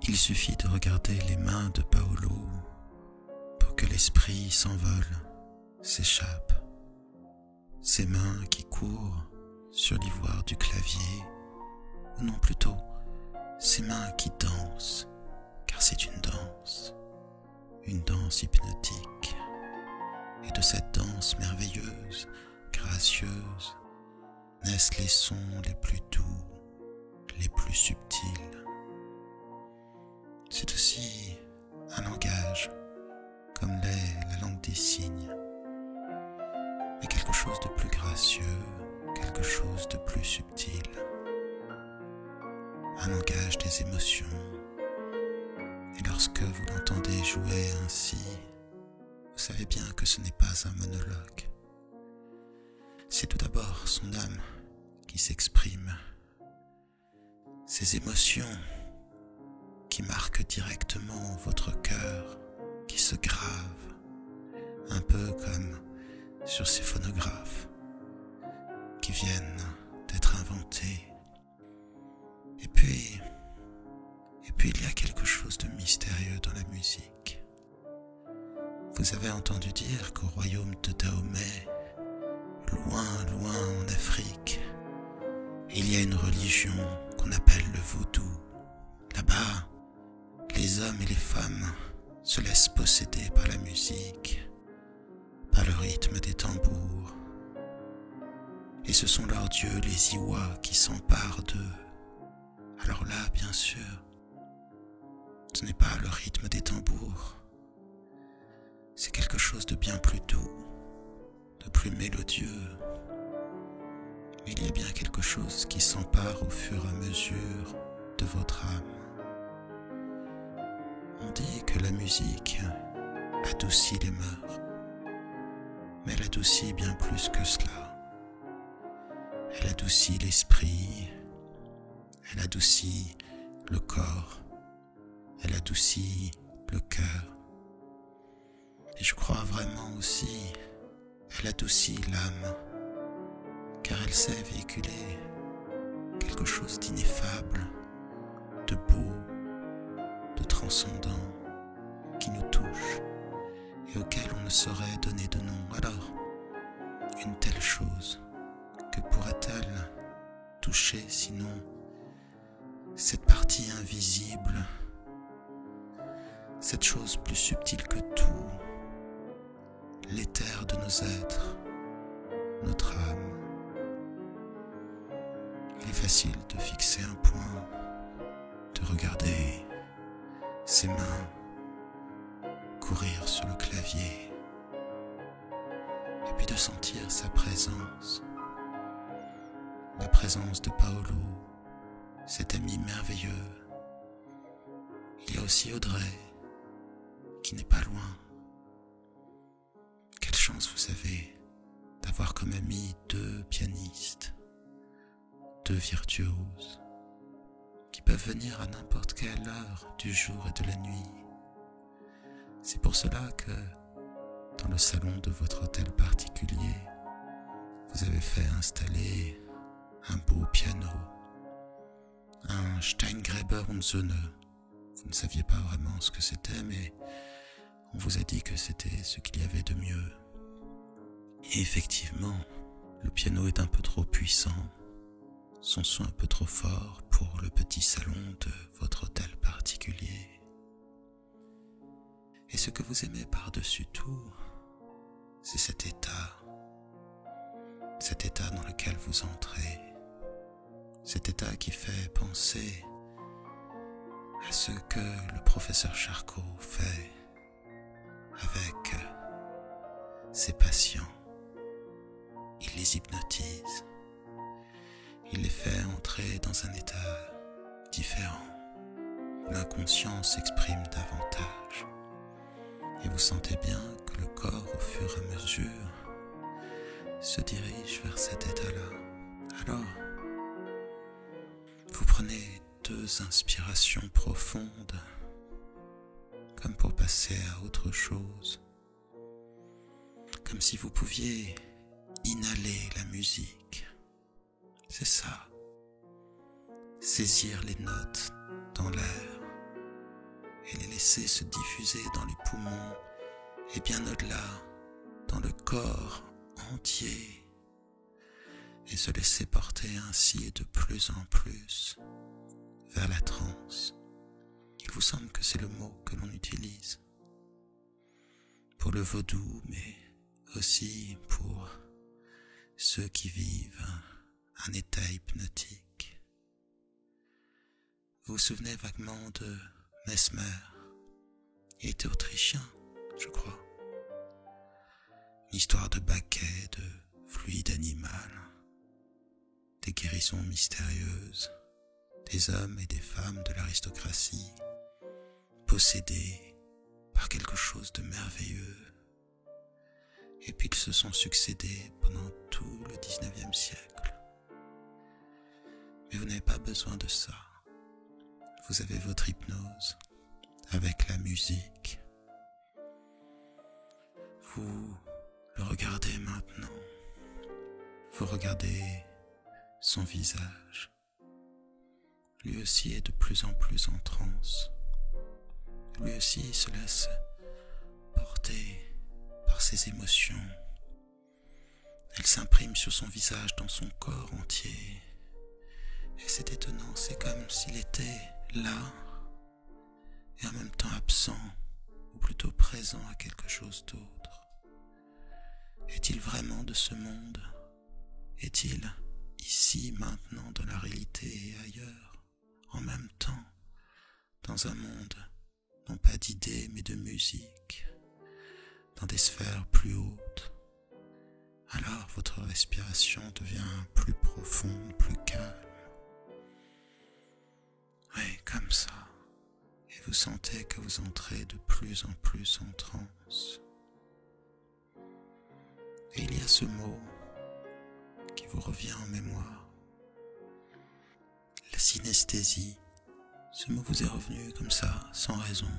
Il suffit de regarder les mains de Paolo pour que l'esprit s'envole, s'échappe. Ses mains qui courent sur l'ivoire du clavier, ou non plutôt, ses mains qui dansent, car c'est une danse hypnotique. Et de cette danse merveilleuse, gracieuse, naissent les sons les plus doux, les plus subtils. C'est aussi un langage, comme l'est la langue des signes, mais quelque chose de plus gracieux, quelque chose de plus subtil. Un langage des émotions. Et lorsque vous l'entendez jouer ainsi, vous savez bien que ce n'est pas un monologue. C'est tout d'abord son âme qui s'exprime, ses émotions qui marquent directement votre cœur, qui se gravent, un peu comme sur ces phonographes qui viennent d'être inventés. Et puis il y a quelque chose de mystérieux dans la musique. Vous avez entendu dire qu'au royaume de Dahomey, loin, loin en Afrique, il y a une religion qu'on appelle le vaudou. Là-bas, les hommes et les femmes se laissent posséder par la musique, par le rythme des tambours. Et ce sont leurs dieux, les Iwa, qui s'emparent d'eux. Alors là, bien sûr, ce n'est pas le rythme des tambours. C'est quelque chose de bien plus doux, de plus mélodieux. Mais il y a bien quelque chose qui s'empare au fur et à mesure de votre âme. On dit que la musique adoucit les mœurs, mais elle adoucit bien plus que cela. Elle adoucit l'esprit, elle adoucit le corps, elle adoucit le cœur. Et je crois vraiment aussi, elle adoucit l'âme, car elle sait véhiculer quelque chose d'ineffable, de beau, de transcendant, qui nous touche et auquel on ne saurait donner de nom. Alors, une telle chose, que pourrait-elle toucher sinon cette partie invisible, cette chose plus subtile que tout, l'éther de nos êtres, notre âme. Il est facile de fixer un point, de regarder ses mains courir sur le clavier, et puis de sentir sa présence, la présence de Paolo, cet ami merveilleux. Il y a aussi Audrey, qui n'est pas loin. Quelle chance vous avez d'avoir comme amis deux pianistes, deux virtuoses, qui peuvent venir à n'importe quelle heure du jour et de la nuit. C'est pour cela que, dans le salon de votre hôtel particulier, vous avez fait installer un beau piano, un Steingräber und Söhne. Vous ne saviez pas vraiment ce que c'était, mais on vous a dit que c'était ce qu'il y avait de mieux. Et effectivement, le piano est un peu trop puissant, son son un peu trop fort pour le petit salon de votre hôtel particulier. Et ce que vous aimez par-dessus tout, c'est cet état dans lequel vous entrez, cet état qui fait penser à ce que le professeur Charcot fait avec ses patients. Il les hypnotise, il les fait entrer dans un état différent, où l'inconscient s'exprime davantage. Et vous sentez bien que le corps, au fur et à mesure, se dirige vers cet état-là. Alors, vous prenez 2 inspirations profondes, comme pour passer à autre chose, comme si vous pouviez inhaler la musique. C'est ça, saisir les notes dans l'air et les laisser se diffuser dans les poumons et bien au-delà, dans le corps entier, et se laisser porter ainsi de plus en plus vers la transe. Il vous semble que c'est le mot que l'on utilise pour le vaudou, mais aussi pour ceux qui vivent un état hypnotique. Vous vous souvenez vaguement de Mesmer? Il était autrichien, je crois. Une histoire de baquet, de fluide animal, des guérisons mystérieuses, des hommes et des femmes de l'aristocratie, possédés par quelque chose de merveilleux, et puis ils se sont succédés pendant tout le 19e siècle. Mais vous n'avez pas besoin de ça. Vous avez votre hypnose avec la musique. Vous le regardez maintenant. Vous regardez son visage. Lui aussi est de plus en plus en transe. Lui aussi se laisse porter par ses émotions. Elles s'impriment sur son visage, dans son corps entier. Et c'est étonnant, c'est comme s'il était là et en même temps absent, ou plutôt présent à quelque chose d'autre. Est-il vraiment de ce monde? Est-il ici, maintenant, dans la réalité et ailleurs, en même temps, dans un monde, non pas d'idées, mais de musique, dans des sphères plus hautes? Alors votre respiration devient plus profonde, plus calme. Oui, comme ça. Et vous sentez que vous entrez de plus en plus en transe. Et il y a ce mot qui vous revient en mémoire. La synesthésie. Ce mot vous est revenu comme ça, sans raison.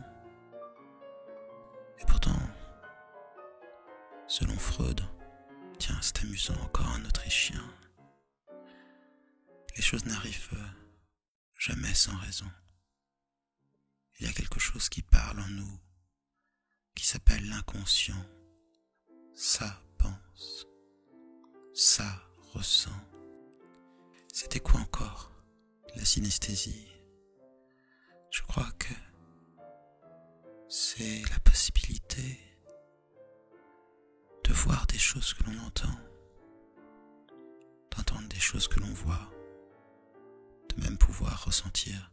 Et pourtant, selon Freud, tiens, c'est amusant, encore un Autrichien, les choses n'arrivent jamais sans raison. Il y a quelque chose qui parle en nous, qui s'appelle l'inconscient. Ça pense, ça ressent. C'était quoi encore, la synesthésie? Je crois que c'est la possibilité de voir des choses que l'on entend, d'entendre des choses que l'on voit, de même pouvoir ressentir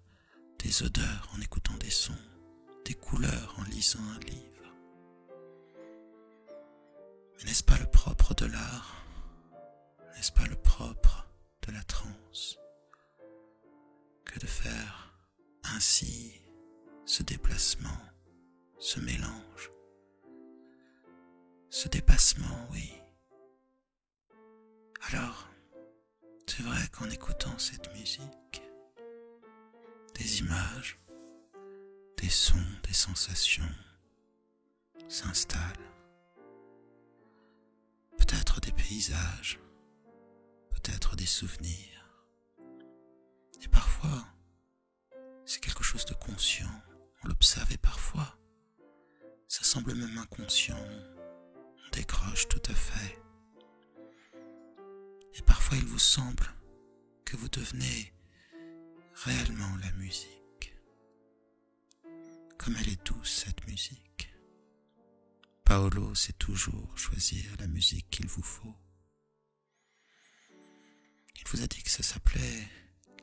des odeurs en écoutant des sons, des couleurs en lisant un livre. Mais n'est-ce pas le propre de l'art? N'est-ce pas le propre de la transe que de faire ainsi ce déplacement, ce mélange, ce dépassement, oui. Alors, c'est vrai qu'en écoutant cette musique, des images, des sons, des sensations s'installent. Peut-être des paysages, peut-être des souvenirs. Et parfois, c'est quelque chose de conscient, on l'observe, et parfois, ça semble même inconscient, on décroche tout à fait. Et parfois il vous semble que vous devenez réellement la musique. Comme elle est douce, cette musique. Paolo sait toujours choisir la musique qu'il vous faut. Il vous a dit que ça s'appelait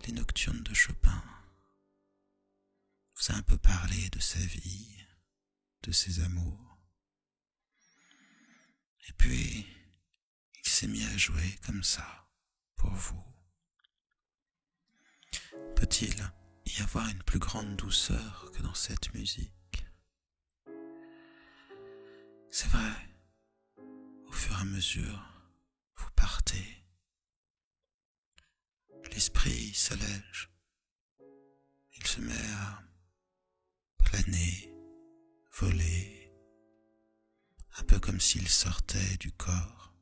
les Nocturnes de Chopin. Il vous a un peu parlé de sa vie, de ses amours. Et puis, il s'est mis à jouer comme ça, pour vous. Peut-il y avoir une plus grande douceur que dans cette musique? C'est vrai, au fur et à mesure, vous partez. L'esprit s'allège. Il se met à planer, voler, un peu comme s'il sortait du corps.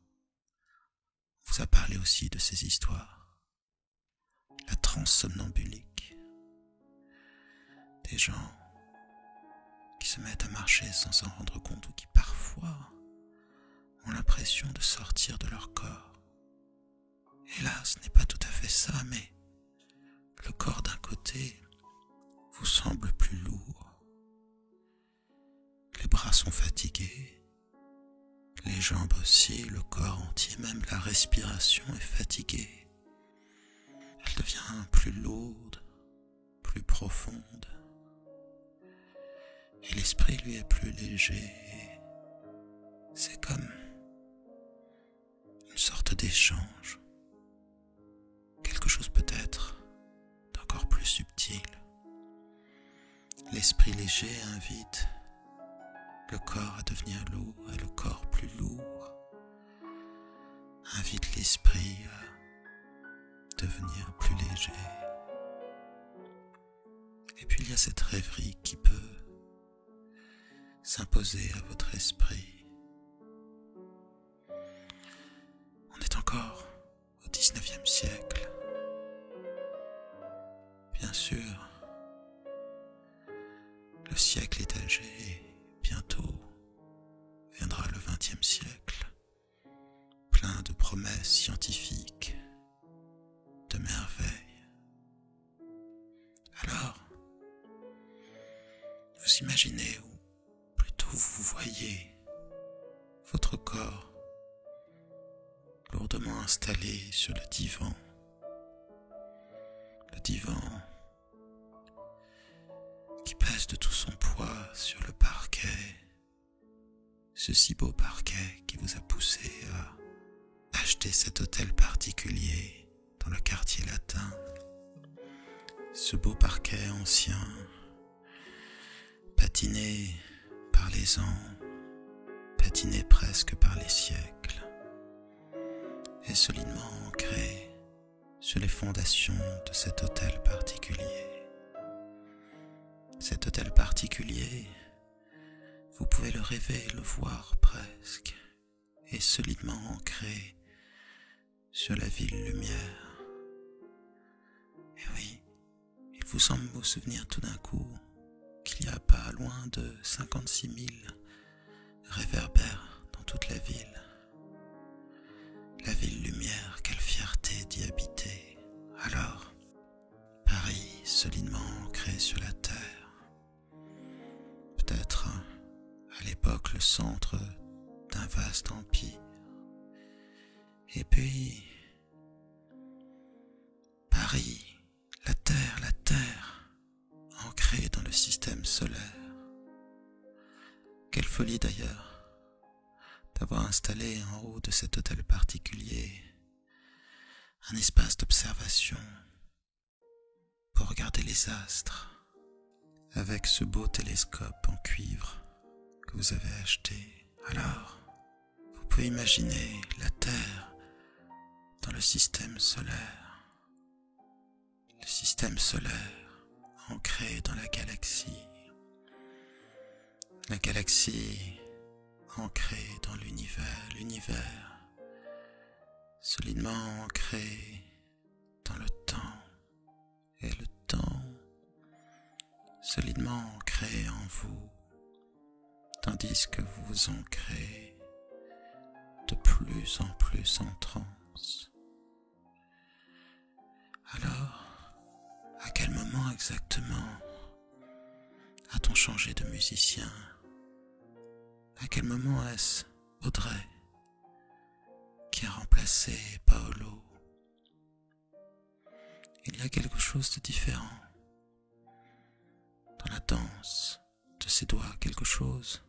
On vous a parlé aussi de ces histoires. La transe somnambulique. Des gens qui se mettent à marcher sans s'en rendre compte ou qui parfois ont l'impression de sortir de leur corps. Et là, ce n'est pas tout à fait ça, mais le corps d'un côté vous semble plus lourd. Les bras sont fatigués, les jambes aussi, le corps entier, même la respiration est fatiguée. Elle devient plus lourde, plus profonde. Et l'esprit, lui, est plus léger. C'est comme une sorte d'échange. Quelque chose peut-être d'encore plus subtil. L'esprit léger invite le corps à devenir lourd et le corps plus lourd invite l'esprit à devenir plus léger. Et puis il y a cette rêverie qui peut s'imposer à votre esprit. On est encore au 19e siècle. Bien sûr, le siècle est âgé et bientôt viendra le 20e siècle, plein de promesses scientifiques, de merveilles. Alors, vous imaginez, ou plutôt vous voyez, votre corps lourdement installé sur le divan. Le divan qui pèse de tout son poids sur le parquet, ce si beau parquet qui vous a poussé à acheter cet hôtel particulier dans le quartier latin, ce beau parquet ancien, patiné par les ans, patiné presque par les siècles, et solidement ancré sur les fondations de cet hôtel particulier. Cet hôtel particulier, vous pouvez le rêver, le voir presque, et solidement ancré sur la ville lumière. Et oui, il vous semble vous souvenir tout d'un coup qu'il y a pas loin de 56 000 réverbères dans toute la ville. La ville lumière, quelle fierté d'y habiter. Alors, Paris solidement ancré sur la terre. Peut-être à l'époque le centre d'un vaste empire. Et puis, Paris, la terre, ancrée dans le système solaire. Quelle folie d'ailleurs d'avoir installé en haut de cet hôtel particulier un espace d'observation pour regarder les astres avec ce beau télescope en cuivre que vous avez acheté. Alors, vous pouvez imaginer la Terre dans le système solaire. Le système solaire ancré dans la galaxie. La galaxie ancrée dans l'univers. L'univers solidement ancré dans le temps. Et le temps solidement ancré en vous, tandis que vous vous ancrez de plus en plus en transe. Alors, à quel moment exactement a-t-on changé de musicien? À quel moment est-ce Audrey qui a remplacé Paolo? Il y a quelque chose de différent dans la danse de ses doigts, quelque chose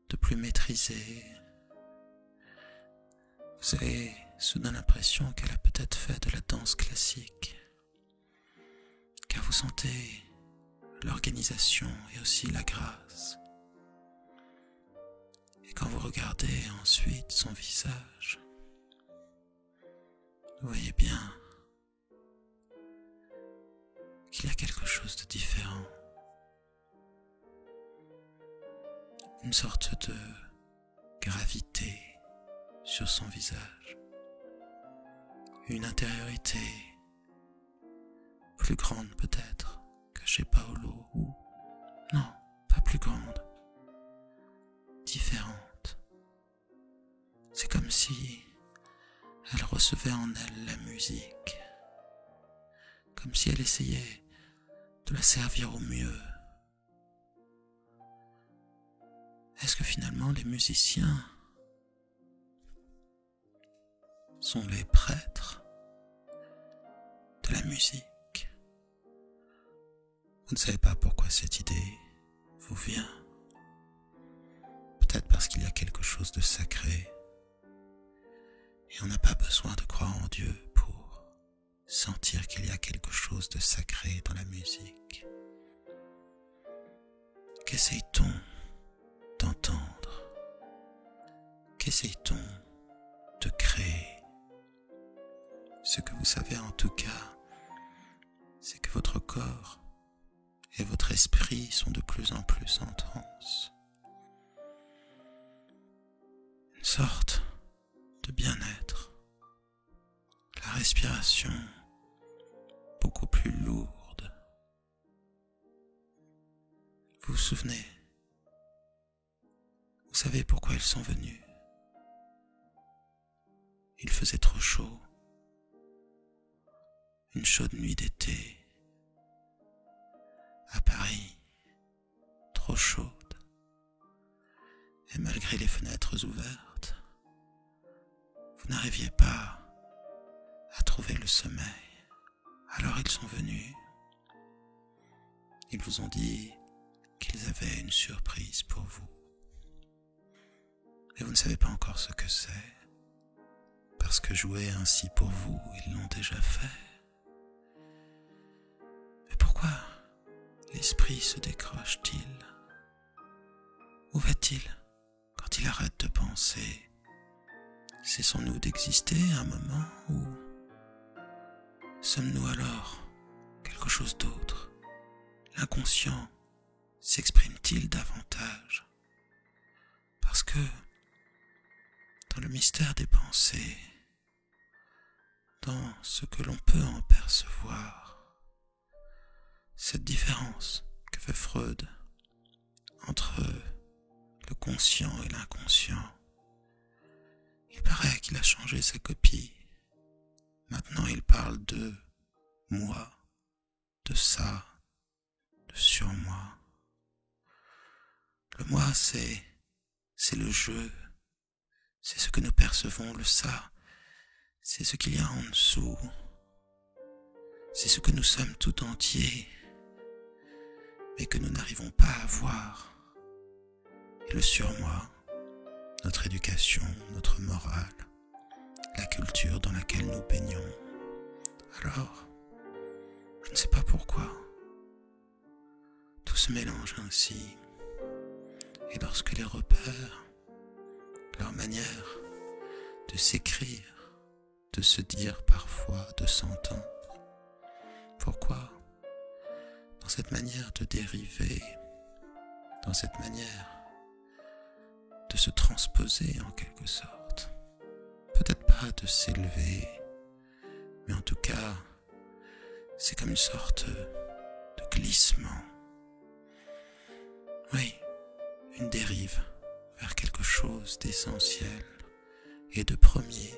de plus maîtrisé. Vous avez soudain l'impression qu'elle a peut-être fait de la danse classique, car vous sentez l'organisation et aussi la grâce. quand vous regardez ensuite son visage, vous voyez bien qu'il y a quelque chose de différent. Une sorte de gravité sur son visage. Une intériorité plus grande peut-être que chez Paolo, ou non, pas plus grande, différente. C'est comme si elle recevait en elle la musique, comme si elle essayait de la servir au mieux. Est-ce que finalement les musiciens sont les prêtres de la musique? Vous ne savez pas pourquoi cette idée vous vient. Peut-être parce qu'il y a quelque chose de sacré et on n'a pas besoin de croire en Dieu pour sentir qu'il y a quelque chose de sacré dans la musique. Qu'essaye-t-on d'entendre? Qu'essaye-t-on de créer? Ce que vous savez en tout cas, c'est que votre corps et votre esprit sont de plus en plus en transe. Une sorte de bien-être. La respiration beaucoup plus lourde. Vous vous souvenez? Vous savez pourquoi ils sont venus? Il faisait trop chaud. Une chaude nuit d'été. À Paris, trop chaude. Et malgré les fenêtres ouvertes, vous n'arriviez pas à trouver le sommeil. Alors ils sont venus. Ils vous ont dit qu'ils avaient une surprise pour vous. Et vous ne savez pas encore ce que c'est, parce que jouer ainsi pour vous, ils l'ont déjà fait. Mais pourquoi l'esprit se décroche-t-il? Où va-t-il quand il arrête de penser? Cessons-nous d'exister un moment, ou sommes-nous alors quelque chose d'autre? L'inconscient s'exprime-t-il davantage? Parce que dans le mystère des pensées, dans ce que l'on peut en percevoir, cette différence que fait Freud entre le conscient et l'inconscient, il paraît qu'il a changé sa copie. Maintenant il parle de moi, de ça, de surmoi. Le moi, c'est le jeu, c'est ce que nous percevons. Le ça, c'est ce qu'il y a en dessous, c'est ce que nous sommes tout entiers, mais que nous n'arrivons pas à voir. Et le surmoi, notre éducation, notre morale, la culture dans laquelle nous baignons. Alors, je ne sais pas pourquoi, tout se mélange ainsi. Et lorsque les repères, leur manière de s'écrire, de se dire parfois, de s'entendre, pourquoi, dans cette manière de dériver, dans cette manière de se transposer en quelque sorte, peut-être pas de s'élever, mais en tout cas, c'est comme une sorte de glissement. Oui, une dérive vers quelque chose d'essentiel et de premier,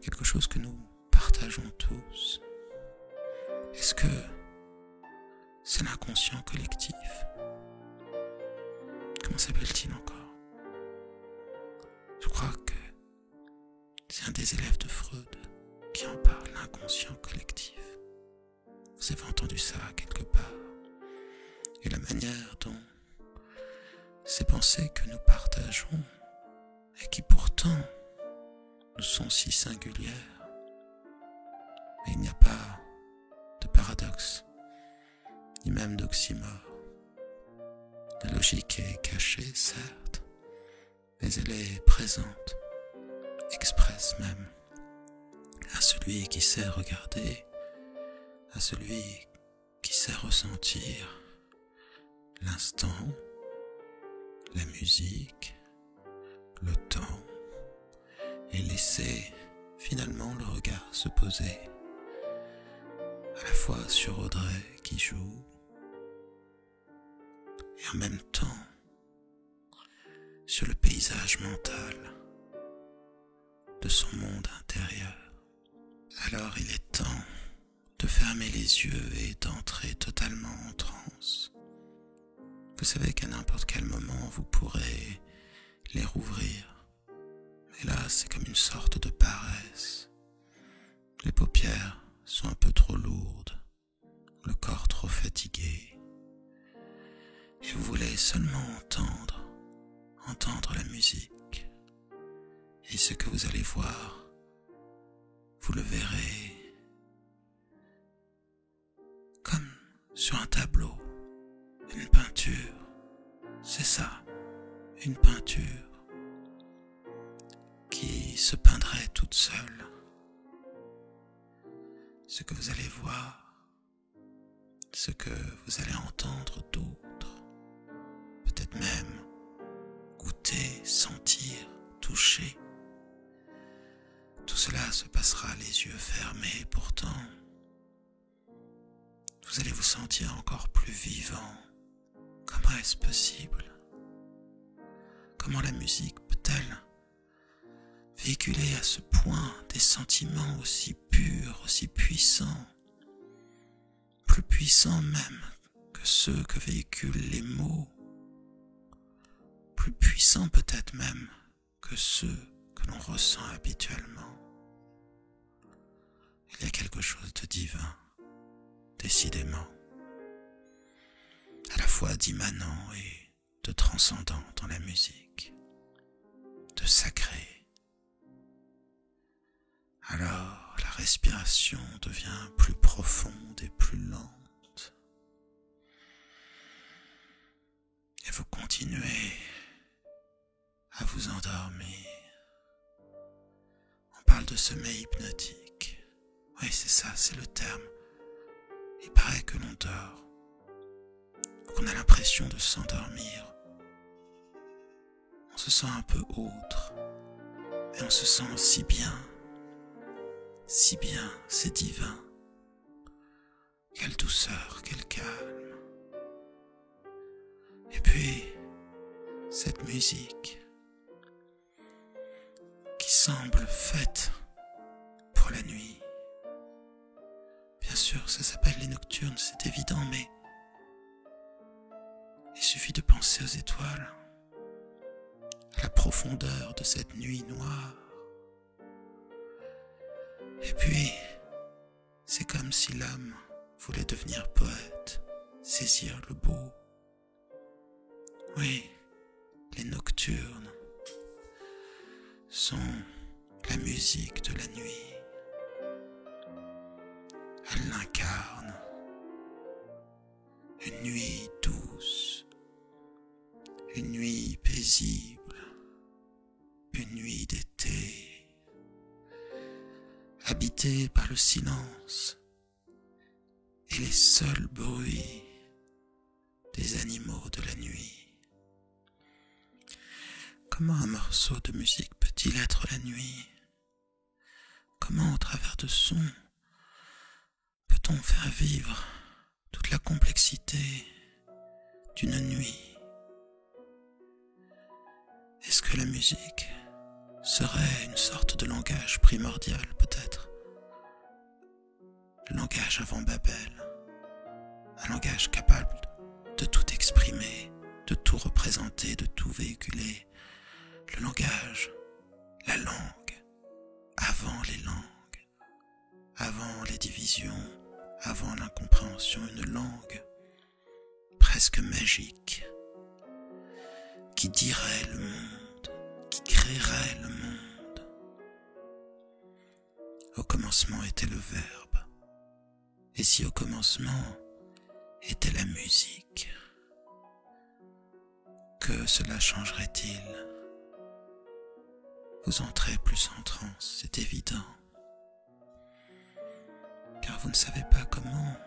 quelque chose que nous partageons tous. Est-ce que c'est l'inconscient collectif? Comment s'appelle-t-il encore? Je crois que c'est un des élèves de Freud qui en parle, l'inconscient collectif. Vous avez entendu ça quelque part? Et la manière dont ces pensées que nous partageons et qui pourtant nous sont si singulières, mais il n'y a pas de paradoxe, ni même d'oxymore. La logique est cachée, certes, mais elle est présente, expresse même, à celui qui sait regarder, à celui qui sait ressentir l'instant, la musique, le temps, et laisser finalement le regard se poser à la fois sur Audrey qui joue et en même temps sur le paysage mental de son monde intérieur. Alors il est temps de fermer les yeux et d'entrer totalement en transe. Vous savez qu'à n'importe quel moment vous pourrez les rouvrir, mais là c'est comme une sorte de paresse. Les paupières sont un peu trop lourdes, le corps trop fatigué, et vous voulez seulement entendre la musique. Et ce que vous allez voir, vous le verrez comme sur un tableau, une peinture. C'est ça, une peinture qui se peindrait toute seule. Ce que vous allez voir, ce que vous allez entendre d'autres, peut-être même goûter, sentir, toucher. Tout cela se passera les yeux fermés, pourtant vous allez vous sentir encore plus vivant. Comment est-ce possible? Comment la musique peut-elle véhiculer à ce point des sentiments aussi purs, aussi puissants, plus puissants même que ceux que véhiculent les mots, plus puissants peut-être même que ceux que l'on ressent habituellement. Il y a quelque chose de divin, décidément, à la fois d'immanent et de transcendant dans la musique, de sacré. Alors la respiration devient plus profonde et plus lente. Et vous continuez à vous endormir. On parle de sommeil hypnotique. Oui, c'est ça, c'est le terme. Il paraît que l'on dort, qu'on a l'impression de s'endormir. On se sent un peu autre, et on se sent si bien, c'est divin. Quelle douceur, quel calme. Et puis, cette musique qui semble faite pour la nuit. Bien sûr, ça s'appelle les nocturnes, c'est évident, mais il suffit de penser aux étoiles, à la profondeur de cette nuit noire. Et puis, c'est comme si l'âme voulait devenir poète, saisir le beau. Oui, les nocturnes sont la musique de la nuit. Elle l'incarne. Une nuit douce, une nuit paisible, une nuit d'été, habitée par le silence et les seuls bruits des animaux de la nuit. Comment un morceau de musique peut-il être la nuit? Comment, au travers de sons, peut-on faire vivre toute la complexité d'une nuit? Est-ce que la musique serait une sorte de langage primordial, peut-être? Le langage avant Babel, un langage capable de tout exprimer, de tout représenter, de tout véhiculer. Le langage, la langue, avant les langues, avant les divisions, avant l'incompréhension, une langue presque magique qui dirait le monde, qui créerait le monde. Au commencement était le Verbe, et si au commencement était la musique, que cela changerait-il? Vous entrez plus en transe, c'est évident, car vous ne savez pas comment,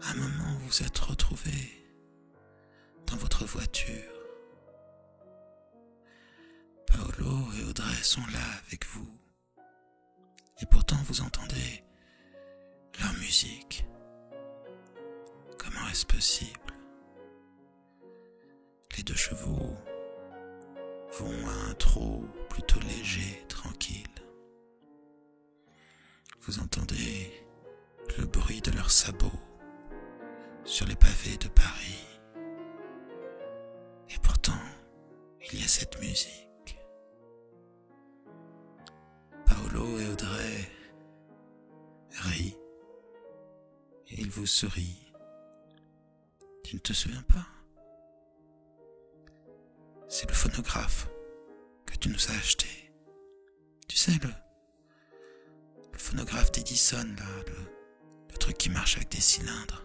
à un moment, vous vous êtes retrouvé dans votre voiture. Paolo et Audrey sont là avec vous, et pourtant vous entendez leur musique. Comment est-ce possible? Les deux chevaux vont à un trot plutôt léger, tranquille. Vous entendez le bruit de leurs sabots sur les pavés de Paris. Et pourtant, il y a cette musique. Paolo et Audrey rient et ils vous sourient. Tu ne te souviens pas? C'est le phonographe que tu nous as acheté. Tu sais, le phonographe d'Edison, là, le truc qui marche avec des cylindres.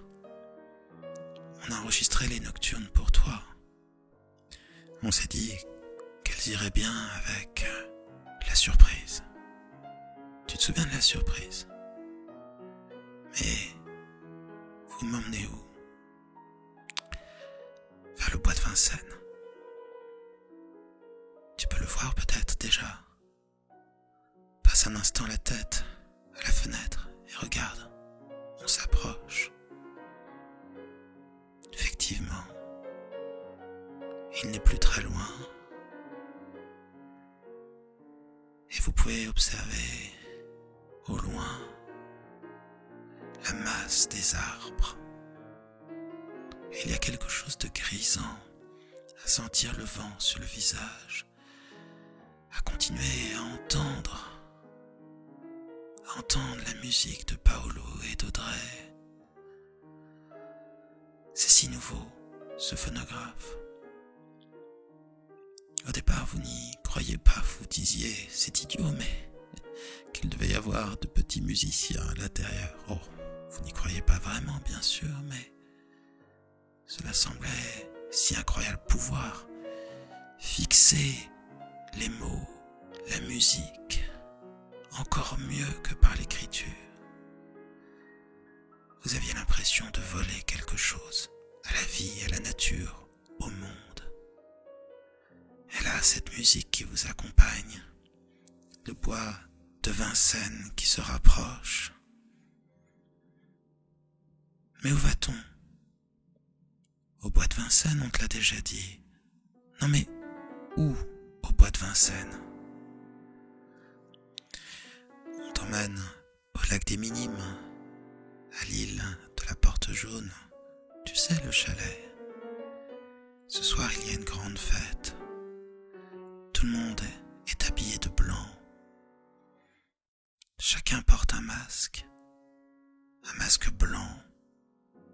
On a enregistré les nocturnes pour toi. On s'est dit qu'elles iraient bien avec la surprise. Tu te souviens de la surprise? Mais vous m'emmenez où? Vers le bois de Vincennes. Tu peux le voir peut-être déjà. Passe un instant la tête à la fenêtre et regarde, on s'approche. Effectivement, il n'est plus très loin. Et vous pouvez observer au loin la masse des arbres. Et il y a quelque chose de grisant à sentir le vent sur le visage, à continuer à entendre la musique de Paolo et d'Audrey. C'est si nouveau, ce phonographe. Au départ, vous n'y croyez pas, vous disiez, c'est idiot, mais qu'il devait y avoir de petits musiciens à l'intérieur. Oh, vous n'y croyez pas vraiment, bien sûr, mais cela semblait si incroyable pouvoir fixer les mots, la musique, encore mieux que par l'écriture. Vous aviez l'impression de voler quelque chose à la vie, à la nature, au monde. Et là, cette musique qui vous accompagne, le bois de Vincennes qui se rapproche. Mais où va-t-on? Au bois de Vincennes, on te l'a déjà dit. Non mais, où au bois de Vincennes? On t'emmène au lac des Minimes, à l'île de la Porte Jaune. Tu sais, le chalet. Ce soir, il y a une grande fête. Tout le monde est habillé de blanc. Chacun porte un masque blanc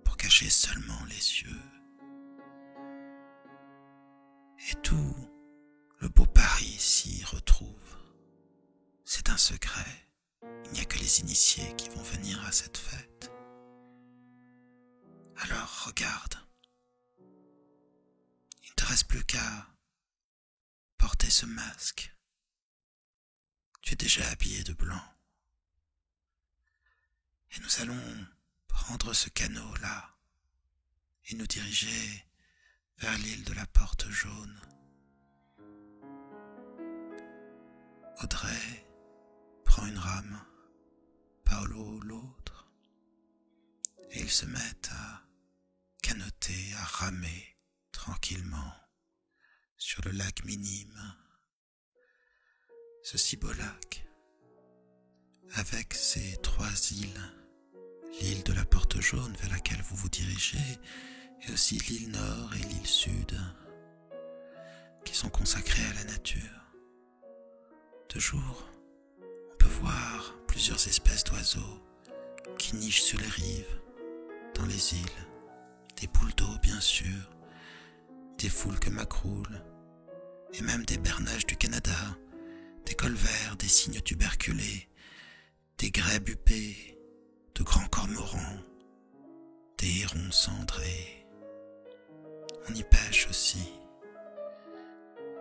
pour cacher seulement les yeux. Et tout le beau Paris s'y retrouve. C'est un secret. Il n'y a que les initiés qui vont venir à cette fête. Alors regarde. Il ne te reste plus qu'à porter ce masque. Tu es déjà habillé de blanc. Et nous allons prendre ce canot-là et nous diriger vers l'île de la Porte Jaune. Audrey prend une rame, Paolo l'autre, et ils se mettent à canoter, à ramer tranquillement sur le lac Minime. Ce si beau lac, avec ses 3 îles, l'île de la Porte Jaune vers laquelle vous vous dirigez, et aussi l'île Nord et l'île Sud, qui sont consacrées à la nature. De jour, on peut voir plusieurs espèces d'oiseaux qui nichent sur les rives, dans les îles, des poules d'eau bien sûr, des foulques macroules, et même des bernaches du Canada, des colverts, des cygnes tuberculés, des grèbes huppées, de grands cormorans, des hérons cendrés. On y pêche aussi.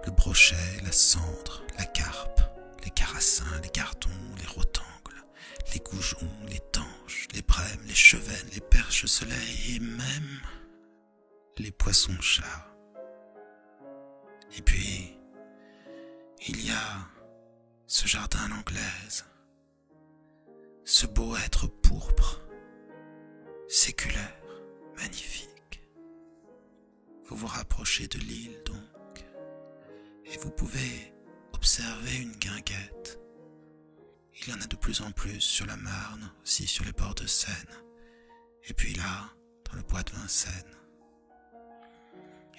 le brochet, la cendre, la carpe, les carassins, les gardons, les rotangles, les goujons, les tanches, les brèmes, les chevennes, les perches soleil et même les poissons-chats. Et puis, il y a ce jardin à l'anglaise, ce beau être pourpre, séculaire, magnifique. Vous vous rapprochez de l'île donc, et vous pouvez observer une guinguette. Il y en a de plus en plus sur la Marne, aussi sur les bords de Seine, et puis là, dans le bois de Vincennes.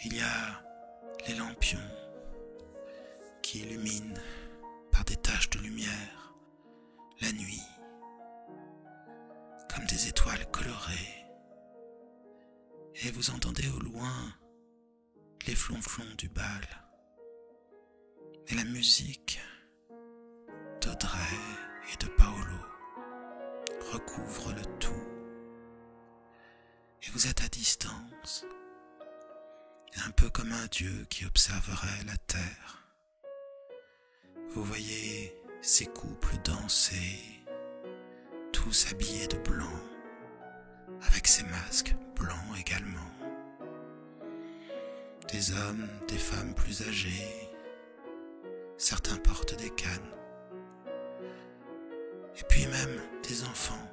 Il y a les lampions qui illuminent par des taches de lumière la nuit, comme des étoiles colorées. Et vous entendez au loin les flonflons du bal. Et la musique d'Audrey et de Paolo recouvre le tout. Et vous êtes à distance, un peu comme un dieu qui observerait la terre. Vous voyez ces couples danser, tous habillés de blanc, avec ces masques blancs également. Des hommes, des femmes plus âgés, certains portent des cannes. Et puis même des enfants.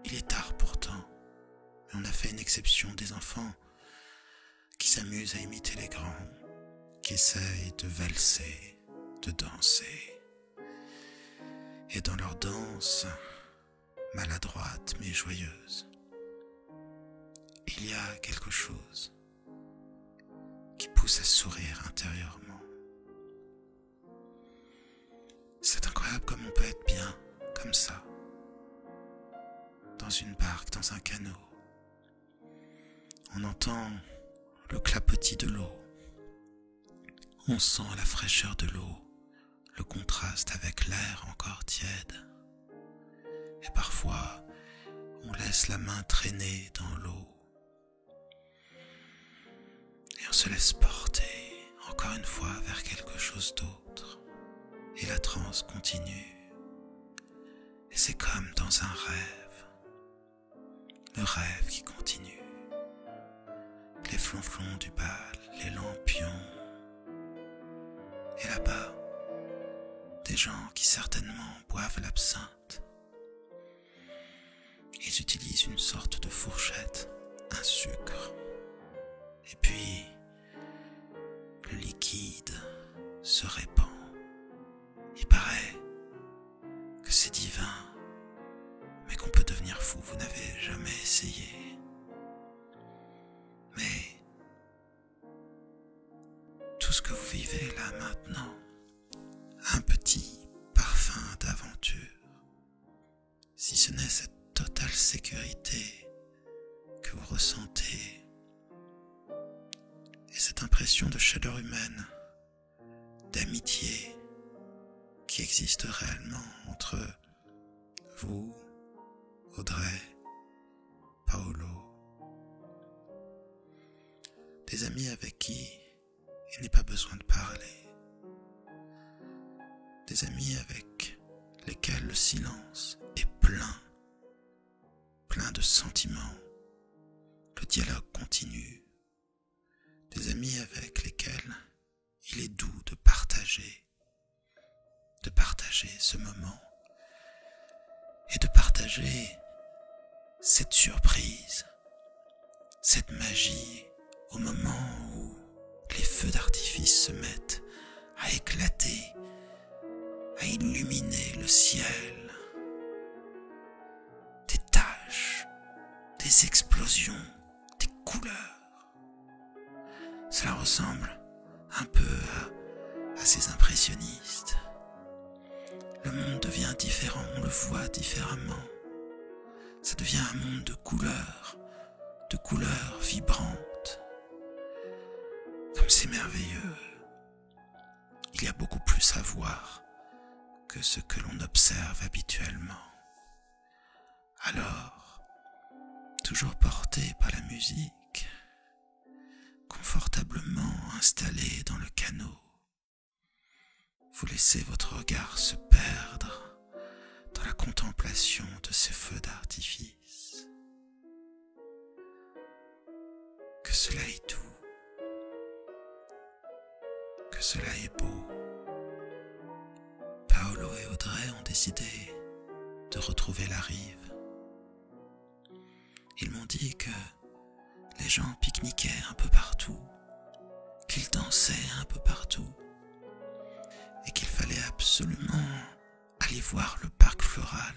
Il est tard pourtant, mais on a fait une exception des enfants qui s'amusent à imiter les grands, qui essayent de valser, de danser. Et dans leur danse, maladroite mais joyeuse, il y a quelque chose qui pousse à sourire intérieurement. C'est incroyable comme on peut être bien, comme ça, dans une barque, dans un canot. On entend le clapotis de l'eau, on sent la fraîcheur de l'eau, le contraste avec l'air encore tiède. Et parfois, on laisse la main traîner dans l'eau. Et on se laisse porter, encore une fois, vers quelque chose d'autre. Et la transe continue. Et c'est comme dans un rêve. Le rêve qui continue. Les flonflons du bal, les lampions. Et là-bas, des gens qui certainement boivent l'absinthe. Ils utilisent une sorte de fourchette, un sucre. Et puis, le liquide se répand. Il paraît que c'est divin, mais qu'on peut devenir fou. Vous n'avez jamais essayé. Mais tout ce que vous vivez là maintenant, un petit parfum d'aventure, si ce n'est cette totale sécurité que vous ressentez et cette impression de chaleur humaine, d'amitié qui existe réellement entre vous, Audrey, Paolo, des amis avec qui il n'est pas besoin de parler, des amis avec lesquels le silence est plein de sentiments, le dialogue continue, des amis avec lesquels il est doux de partager ce moment et de partager cette surprise, cette magie au moment où les feux d'artifice se mettent à éclater, à illuminer le ciel. Des taches, des explosions, des couleurs. Cela ressemble un peu à ces impressionnistes. Le monde devient différent, on le voit différemment. Ça devient un monde de couleurs vibrantes. Comme c'est merveilleux. Il y a beaucoup plus à voir que ce que l'on observe habituellement. Alors, toujours porté par la musique, qu'on confortablement installé dans le canot. Vous laissez votre regard se perdre dans la contemplation de ces feux d'artifice. Que cela est doux, que cela est beau. Paolo et Audrey ont décidé de retrouver la rive. Ils m'ont dit que les gens pique-niquaient un peu partout, qu'ils dansaient un peu partout, et qu'il fallait absolument aller voir le parc floral,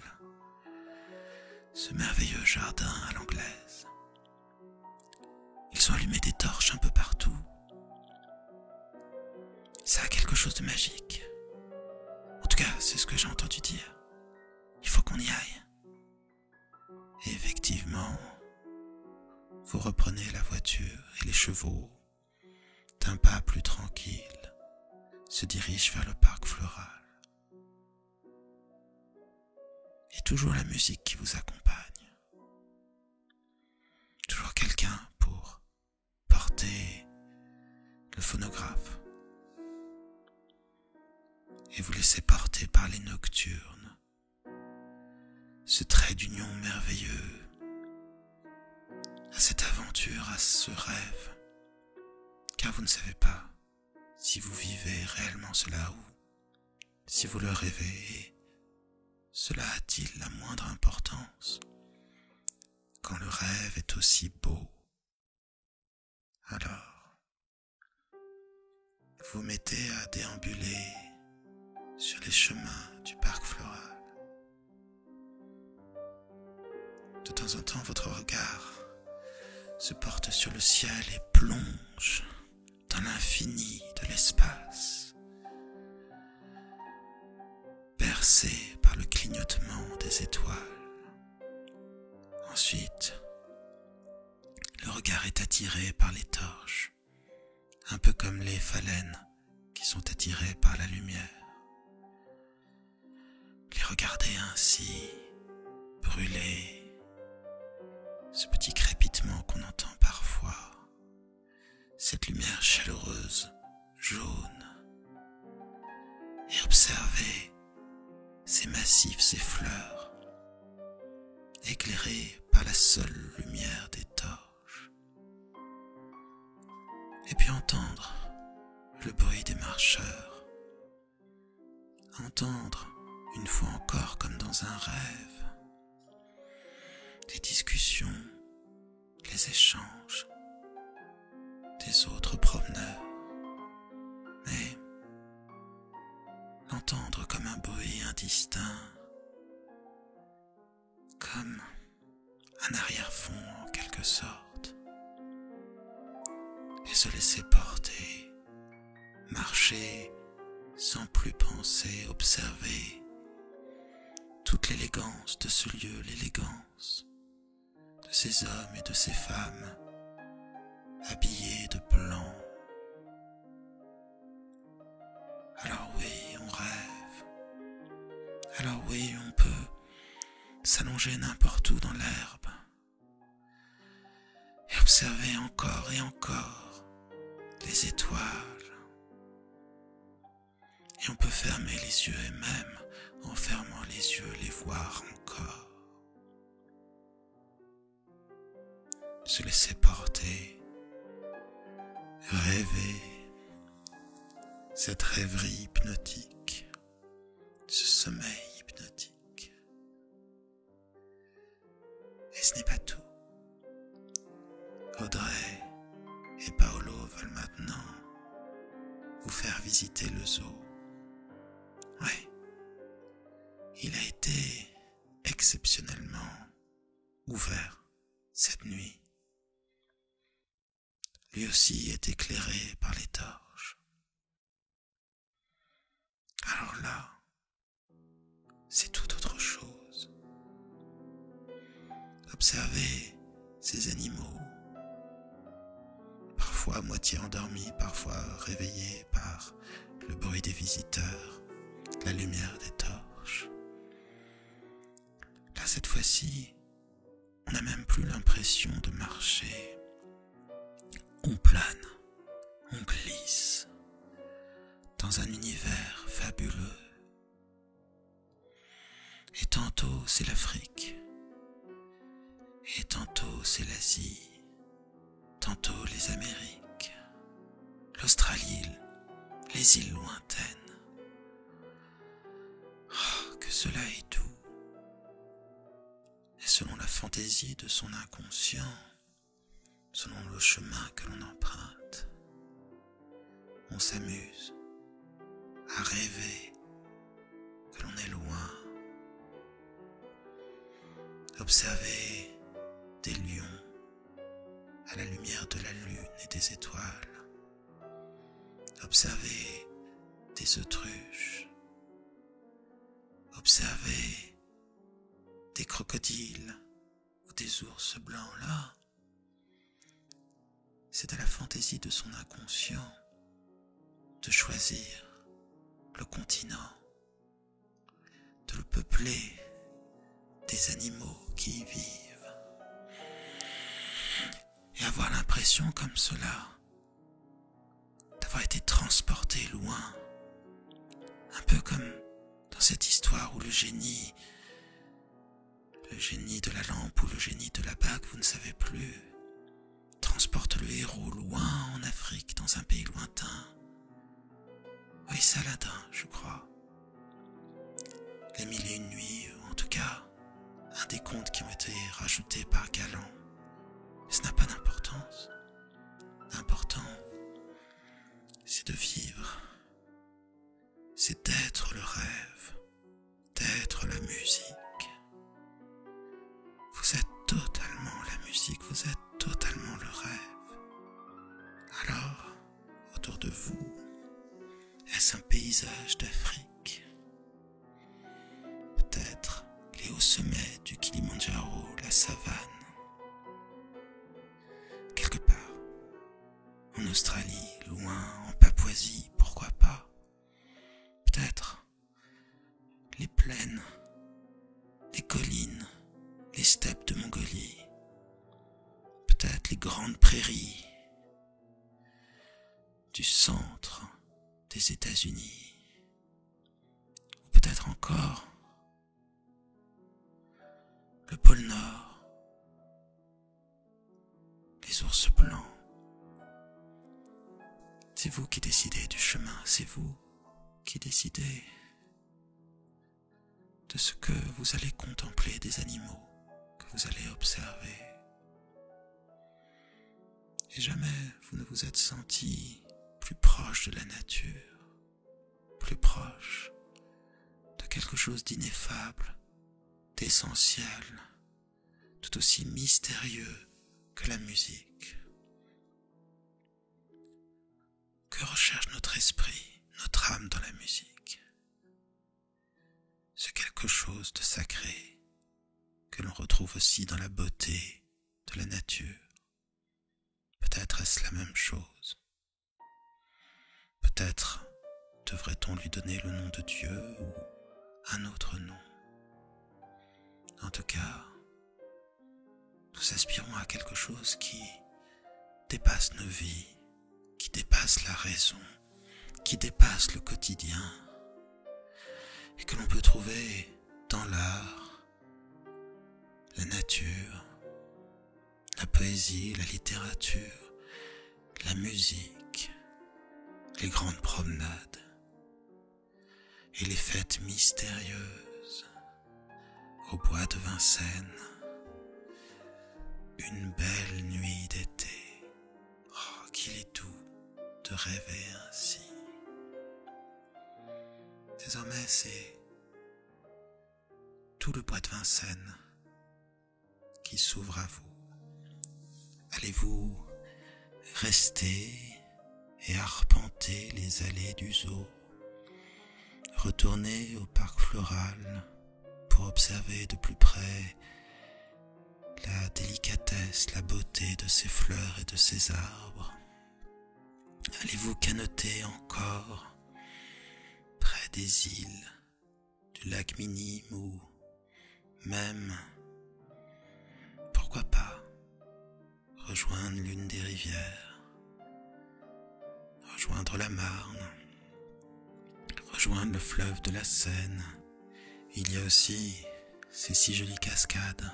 ce merveilleux jardin à l'anglaise. Ils ont allumé des torches un peu partout. Ça a quelque chose de magique. En tout cas, c'est ce que j'ai entendu dire. Il faut qu'on y aille. Et effectivement, vous reprenez la voiture et les chevaux, d'un pas plus tranquille, se dirigent vers le parc floral. Et toujours la musique qui vous accompagne. Toujours quelqu'un pour porter le phonographe. Et vous laissez porter par les nocturnes, ce trait d'union merveilleux, à cette aventure, à ce rêve, car vous ne savez pas si vous vivez réellement cela ou si vous le rêvez, et cela a-t-il la moindre importance quand le rêve est aussi beau? Alors, vous mettez à déambuler sur les chemins du parc floral. De temps en temps, votre regard se porte sur le ciel et plonge dans l'infini de l'espace, bercé par le clignotement des étoiles. Ensuite, le regard est attiré par les torches, un peu comme les phalènes qui sont attirées par la lumière. Les regarder ainsi, brûler, ce petit crépitement qu'on entend parfois, cette lumière chaleureuse, jaune, et observer ces massifs, ces fleurs, éclairés par la seule lumière des torches. Et puis entendre le bruit des marcheurs, entendre une fois encore comme dans un rêve, les discussions, les échanges des autres promeneurs, mais l'entendre comme un bruit indistinct, comme un arrière-fond en quelque sorte, et se laisser porter, marcher sans plus penser, observer toute l'élégance de ce lieu, l'élégance de ces hommes et de ces femmes habillés de blanc. Alors oui, on rêve. Alors oui, on peut s'allonger n'importe où dans l'herbe et observer encore et encore les étoiles. Et on peut fermer les yeux et même en fermant les yeux les voir encore. Se laisser porter, rêver, cette rêverie hypnotique, ce sommeil hypnotique. Et ce n'est pas tout. Audrey et Paolo veulent maintenant vous faire visiter le zoo. Ouais, il a été exceptionnellement ouvert cette nuit. Lui aussi est éclairé par les torches. Alors là, c'est tout autre chose. Observez ces animaux, parfois à moitié endormis, parfois réveillés par le bruit des visiteurs, la lumière des torches. Là, cette fois-ci, on n'a même plus l'impression de marcher. On plane on glisse dans un univers fabuleux. Et tantôt c'est l'Afrique, et tantôt c'est l'Asie, tantôt les Amériques, l'Australie, les îles lointaines. Oh, que cela est doux. Et selon la fantaisie de son inconscient, selon le chemin que l'on emprunte, on s'amuse à rêver que l'on est loin, observer des lions à la lumière de la lune et des étoiles, observer des autruches, observer des crocodiles ou des ours blancs là. C'est à la fantaisie de son inconscient de choisir le continent, de le peupler des animaux qui y vivent, et avoir l'impression comme cela d'avoir été transporté loin, un peu comme dans cette histoire où le génie de la lampe ou le génie de la bague, vous ne savez plus, transporte le héros loin en Afrique, dans un pays lointain. Oui, c'est Aladdin, je crois. Les Mille et une nuits, en tout cas, un des contes qui ont été rajoutés par Galland. Ça n'a pas d'importance. L'important, c'est de vivre. C'est d'être le rêve, d'être la musique. Vous êtes totalement la musique, vous êtes totalement le rêve. Alors, autour de vous, est-ce un paysage d'Afrique? Peut-être les hauts sommets du Kilimandjaro, la savane. Quelque part, en Australie, loin, en Papouasie, pourquoi pas? Peut-être les plaines, les collines, les steppes de Mongolie. Peut-être les grandes prairies du centre des États-Unis. Ou peut-être encore le pôle Nord, les ours blancs. C'est vous qui décidez du chemin, c'est vous qui décidez de ce que vous allez contempler, des animaux que vous allez observer. Et jamais vous ne vous êtes senti plus proche de la nature, plus proche de quelque chose d'ineffable, d'essentiel, tout aussi mystérieux que la musique. Que recherche notre esprit, notre âme dans la musique? C'est quelque chose de sacré que l'on retrouve aussi dans la beauté de la nature. Peut-être est-ce la même chose. Peut-être devrait-on lui donner le nom de Dieu ou un autre nom. En tout cas, nous aspirons à quelque chose qui dépasse nos vies, qui dépasse la raison, qui dépasse le quotidien, et que l'on peut trouver dans l'art, la nature, la poésie, la littérature, la musique, les grandes promenades et les fêtes mystérieuses au bois de Vincennes. Une belle nuit d'été. Oh, qu'il est doux de rêver ainsi. Désormais, c'est tout le bois de Vincennes qui s'ouvre à vous. Allez-vous rester et arpenter les allées du zoo, retourner au parc floral pour observer de plus près la délicatesse, la beauté de ces fleurs et de ces arbres? Allez-vous canoter encore près des îles du lac Minime ou même, pourquoi pas, rejoindre l'une des rivières rejoindre la Marne, rejoindre le fleuve de la Seine. Il y a aussi ces si jolies cascades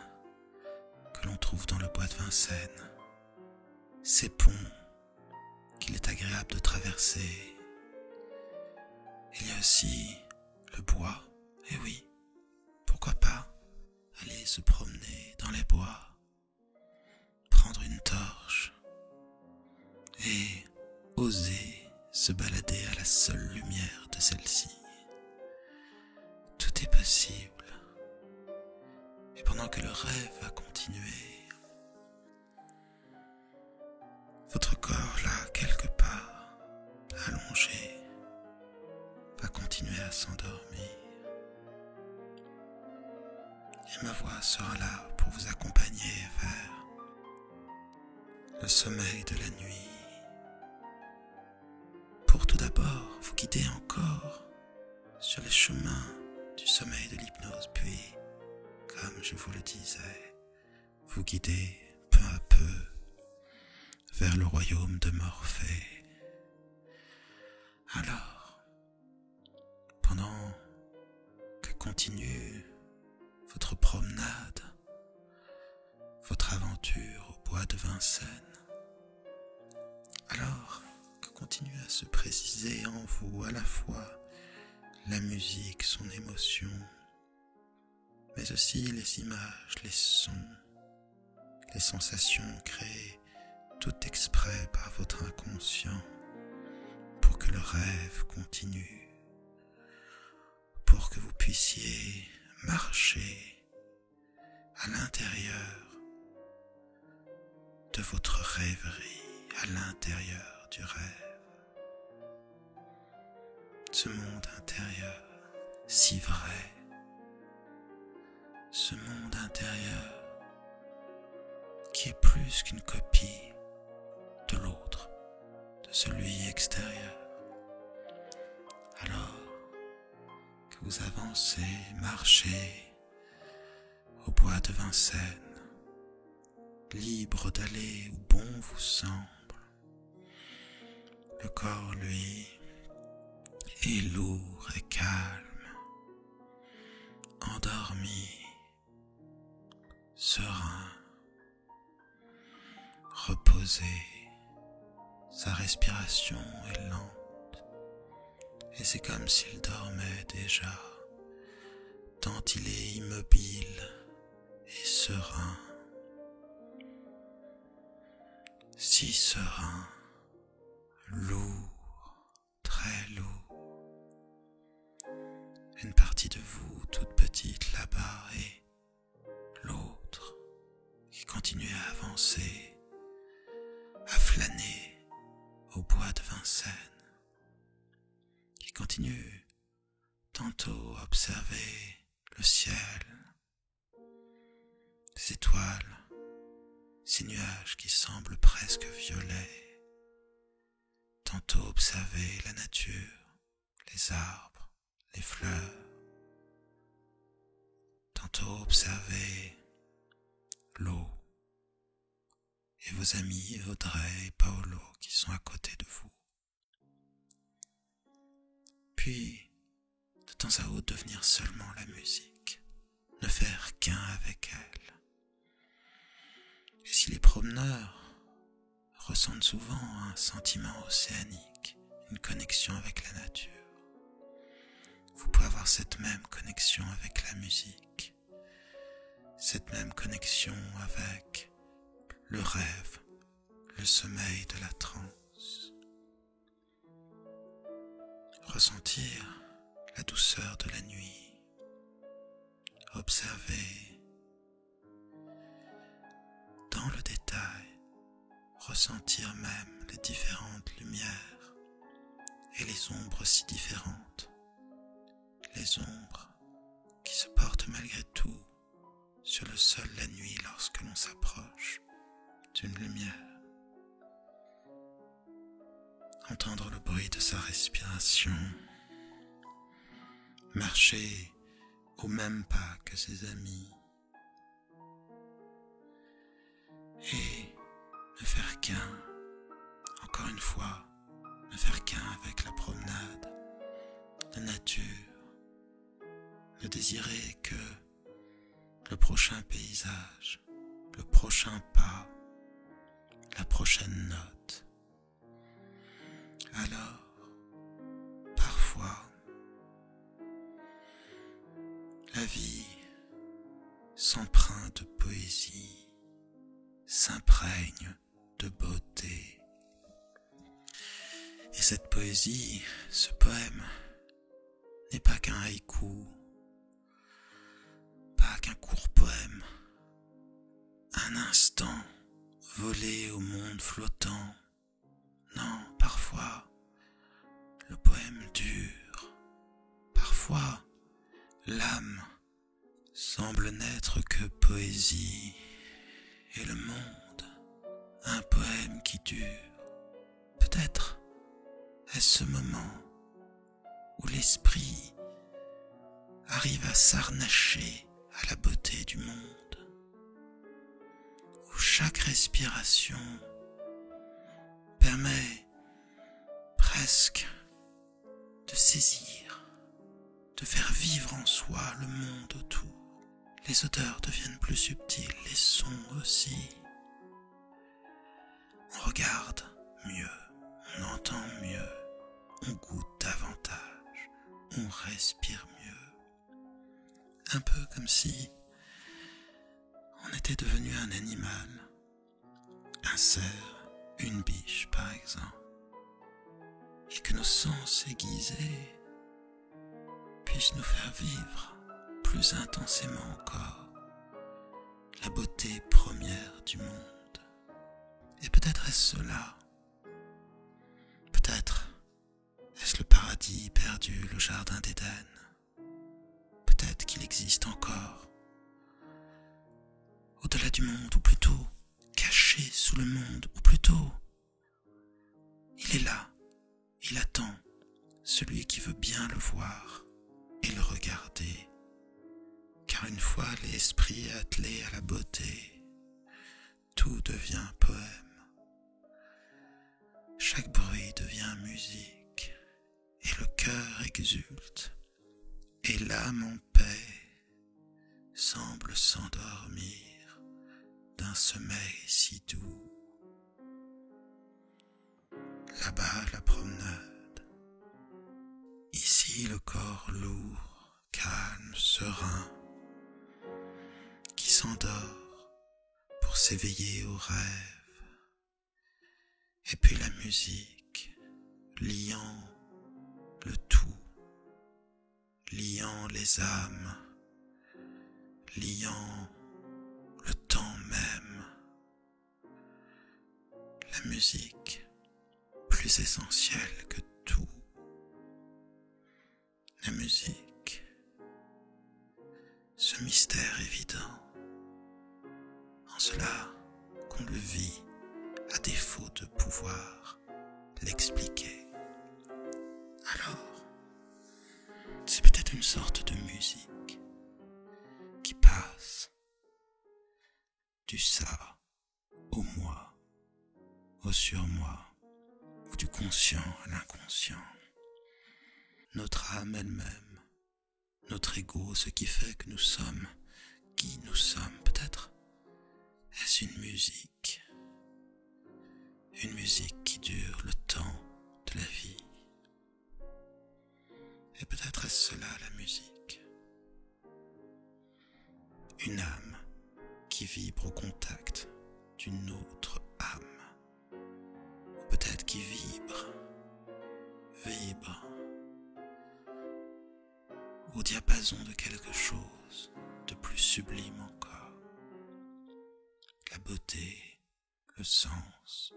que l'on trouve dans le bois de Vincennes, ces ponts qu'il est agréable de traverser. Il y a aussi le bois, et oui, pourquoi pas aller se promener dans les bois, prendre une torche et oser se balader à la seule lumière de celle-ci. Tout est possible. Et pendant que le rêve va continuer, votre corps là, quelque part, allongé, va continuer à s'endormir. Et ma voix sera là pour vous accompagner vers le sommeil de la nuit. Pour tout d'abord vous guider encore sur les chemins du sommeil de l'hypnose, puis, comme je vous le disais, vous guider peu à peu vers le royaume de Morphée. Alors, pendant que continue votre promenade, votre aventure au bois de Vincennes, alors que continue à se préciser en vous à la fois la musique, son émotion, mais aussi les images, les sons, les sensations créées tout exprès par votre inconscient pour que le rêve continue, pour que vous puissiez marcher à l'intérieur de votre rêverie, à l'intérieur du rêve. Ce monde intérieur, si vrai, ce monde intérieur qui est plus qu'une copie de l'autre, de celui extérieur. Alors que vous avancez, marchez au bois de Vincennes, libre d'aller où bon vous semble, le corps, lui, est lourd et calme, endormi, serein, reposé. Sa respiration est lente et c'est comme s'il dormait déjà, tant il est immobile et serein, si serein, lourd, très lourd. Une partie de vous toute petite là-bas et l'autre qui continue à avancer, à flâner au bois de Vincennes, qui continue tantôt à observer le ciel, les étoiles, ces nuages qui semblent presque violets, tantôt observer la nature, les arbres, les fleurs, tantôt observer l'eau et vos amis Audrey et Paolo qui sont à côté de vous. Puis, de temps à autre, devenir seulement la musique, ne faire qu'un avec elle. Et si les promeneurs ressentent souvent un sentiment océanique, une connexion avec la nature, vous pouvez avoir cette même connexion avec la musique, cette même connexion avec le rêve, le sommeil de la transe. Ressentir la douceur de la nuit, observer dans le détail, ressentir même les différentes lumières et les ombres si différentes, les ombres qui se portent malgré tout sur le sol la nuit lorsque l'on s'approche d'une lumière. Entendre le bruit de sa respiration, marcher au même pas que ses amis et ne faire qu'un, encore une fois, ne faire qu'un avec la promenade, la nature, ne désirer que le prochain paysage, le prochain pas, la prochaine note. Alors, parfois, la vie s'empreint de poésie, s'imprègne de beauté. Et cette poésie, ce poème, n'est pas qu'un haïku, pas qu'un court poème, un instant volé au monde flottant. Non, parfois, le poème dure. Parfois, l'âme semble n'être que poésie, et le monde, un poème qui dure. Peut-être est-ce ce moment où l'esprit arrive à s'harnacher à la beauté du monde, où chaque respiration permet presque de saisir, de faire vivre en soi le monde autour. Les odeurs deviennent plus subtiles, les sons aussi. On regarde mieux, on entend mieux, on goûte davantage, on respire mieux. Un peu comme si on était devenu un animal, un cerf, une biche par exemple, et que nos sens aiguisés puissent nous faire vivre plus intensément encore la beauté première du monde. Et peut-être est-ce cela, peut-être est-ce le paradis perdu, le jardin d'Éden. Peut-être qu'il existe encore au-delà du monde, ou plutôt caché sous le monde, ou plutôt il est là, il attend celui qui veut bien le voir et le regarder. Car une fois l'esprit attelé à la beauté, tout devient poème. Chaque bruit devient musique, et le cœur exulte, et l'âme en paix semble s'endormir d'un sommeil si doux. Là-bas la promenade, ici le corps lourd, calme, serein, qui s'endort pour s'éveiller au rêve. Et puis la musique, liant le tout, liant les âmes, liant le temps même. La musique, plus essentielle que tout. La musique, ce mystère évident, en cela qu'on le vit à défaut de pouvoir l'expliquer. Alors, c'est peut-être une sorte de musique qui passe du ça au moi, au surmoi, ou du conscient à l'inconscient. Notre âme elle-même, notre ego, ce qui fait que nous sommes qui nous sommes, peut-être est-ce une musique qui dure le temps de la vie. Et peut-être est-ce cela la musique. Une âme qui vibre au contact d'une autre âme. Ou peut-être qui vibre au diapason de quelque chose de plus sublime encore. La beauté, le sens,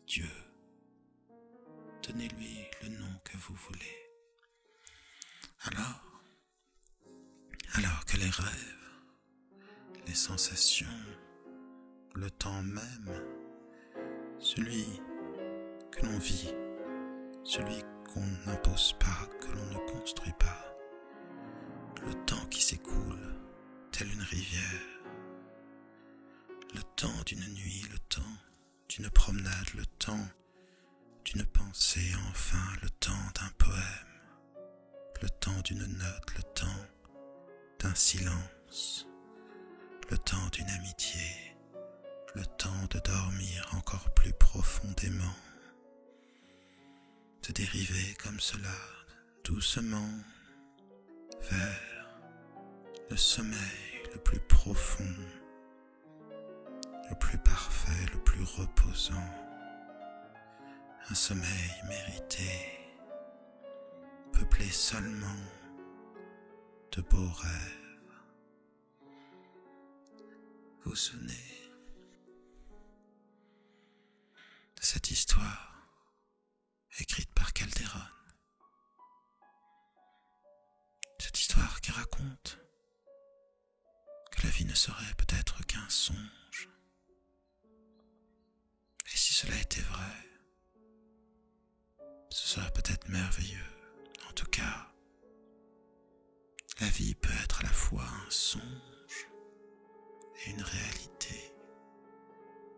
Dieu. Donnez-lui le nom que vous voulez. Alors que les rêves, les sensations, le temps même, celui que l'on vit, celui qu'on n'impose pas, que l'on ne construit pas, le temps qui s'écoule telle une rivière, le temps d'une nuit, le temps d'une promenade, le temps d'une pensée, enfin le temps d'un poème, le temps d'une note, le temps d'un silence, le temps d'une amitié, le temps de dormir encore plus profondément, de dériver comme cela, doucement, vers le sommeil le plus profond, le plus parfait, le plus reposant, un sommeil mérité, peuplé seulement de beaux rêves. Vous vous souvenez de cette histoire écrite par Calderon? Cette histoire qui raconte que la vie ne serait peut-être qu'un songe. Et si cela était vrai, ce serait peut-être merveilleux. En tout cas, la vie peut être à la fois un songe et une réalité,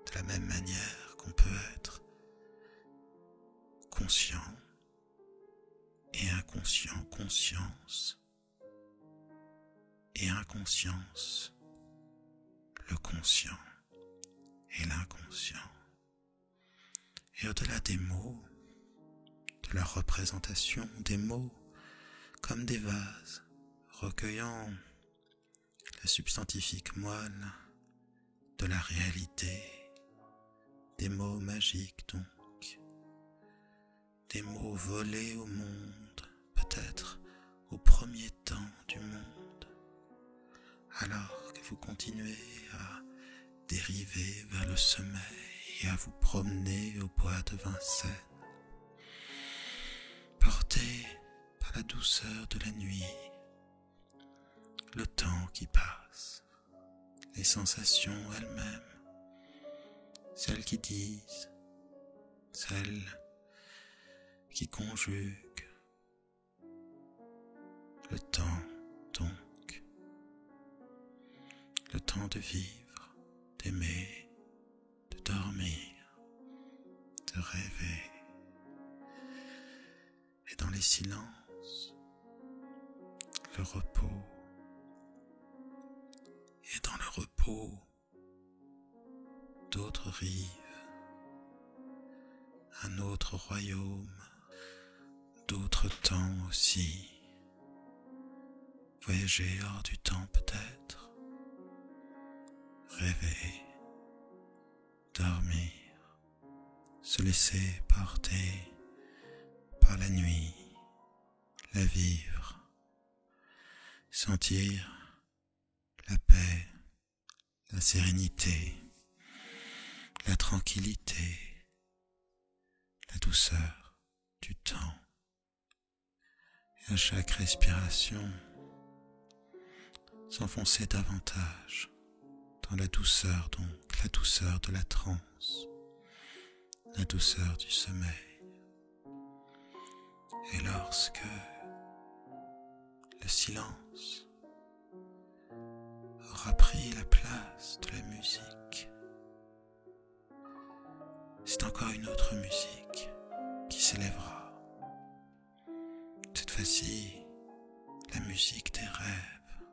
de la même manière qu'on peut être conscient et inconscient, conscience et inconscience, le conscient et l'inconscient. Et au-delà des mots, de la représentation des mots comme des vases recueillant le substantifique moelle de la réalité, des mots magiques donc, des mots volés au monde, peut-être au premier temps du monde, alors que vous continuez à dériver vers le sommeil et à vous promener au bois de Vincennes, porté par la douceur de la nuit, le temps qui passe, les sensations elles-mêmes, celles qui disent, celles qui conjuguent, le temps donc, le temps de vivre, d'aimer, de dormir, de rêver. Et dans les silences, le repos. Et dans le repos, d'autres rives, un autre royaume, d'autres temps aussi. Voyager hors du temps peut-être, rêver, dormir, se laisser porter par la nuit, la vivre, sentir la paix, la sérénité, la tranquillité, la douceur du temps. Et à chaque respiration, s'enfoncer davantage dans la douceur donc, la douceur de la transe, la douceur du sommeil. Et lorsque le silence aura pris la place de la musique, c'est encore une autre musique qui s'élèvera. Cette fois-ci, la musique des rêves.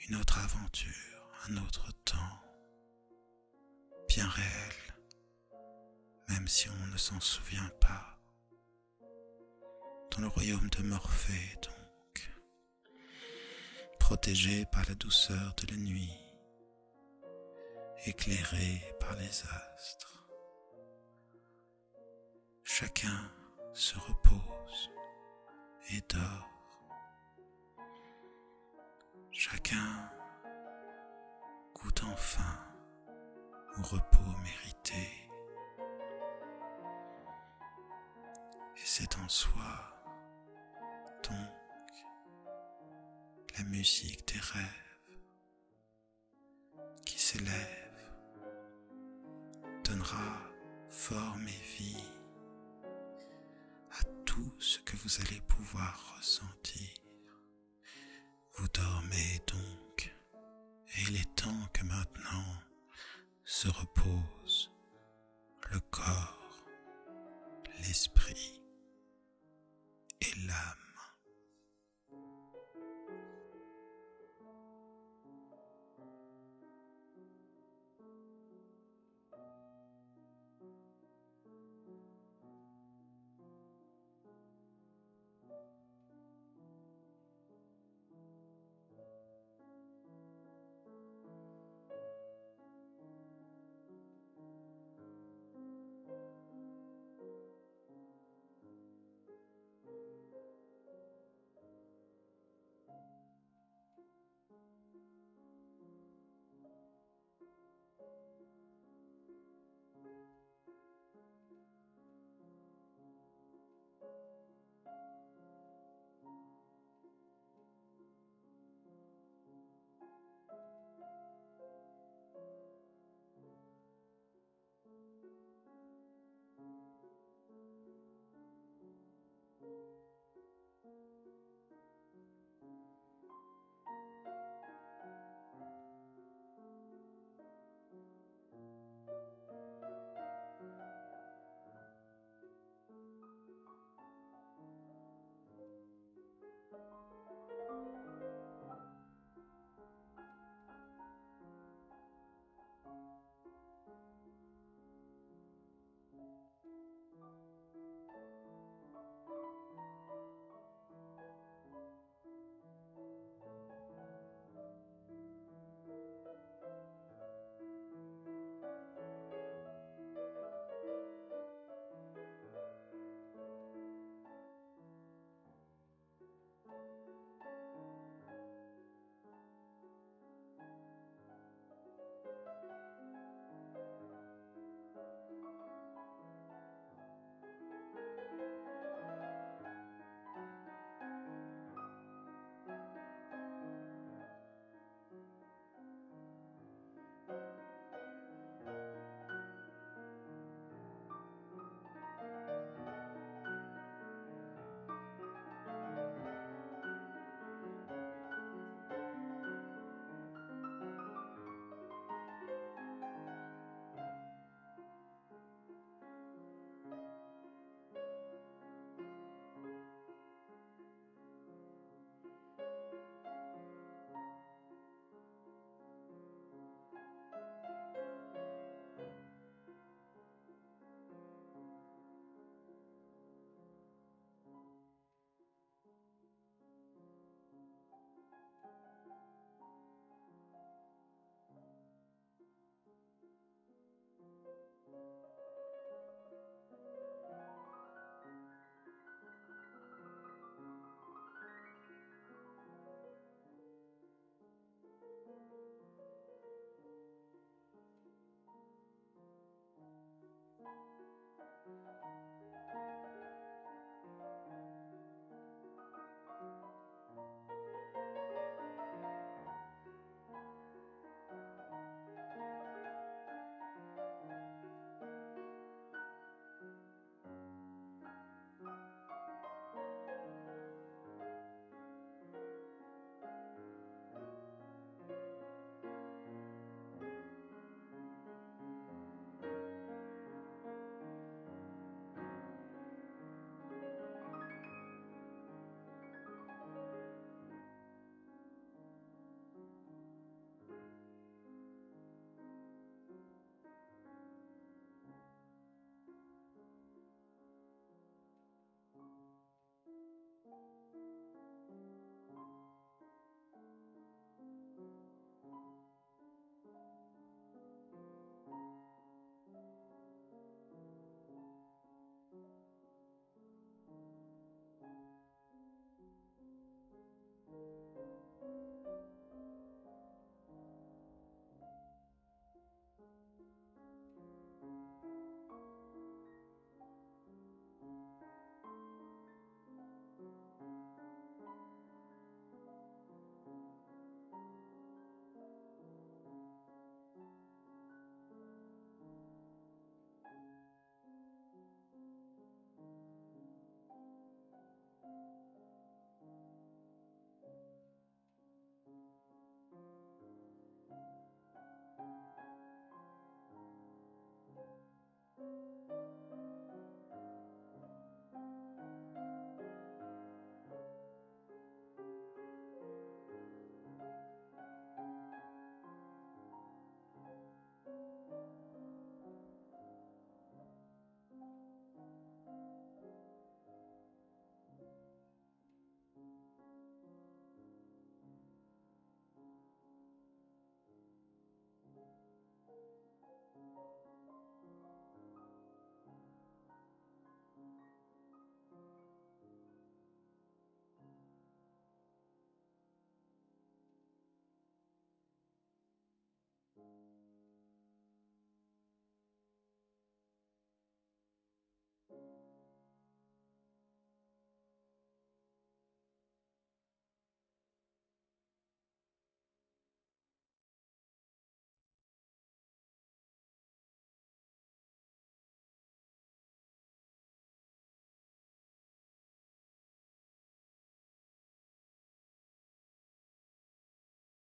Une autre aventure, un autre temps, bien réel, même si on ne s'en souvient pas. Dans le royaume de Morphée donc, protégé par la douceur de la nuit, éclairé par les astres. Chacun se repose et dort. Chacun goûte enfin au repos mérité. Et c'est en soi, donc, la musique des rêves qui s'élève, donnera forme et vie à tout ce que vous allez pouvoir ressentir. Vous dormez donc, et il est temps que maintenant se repose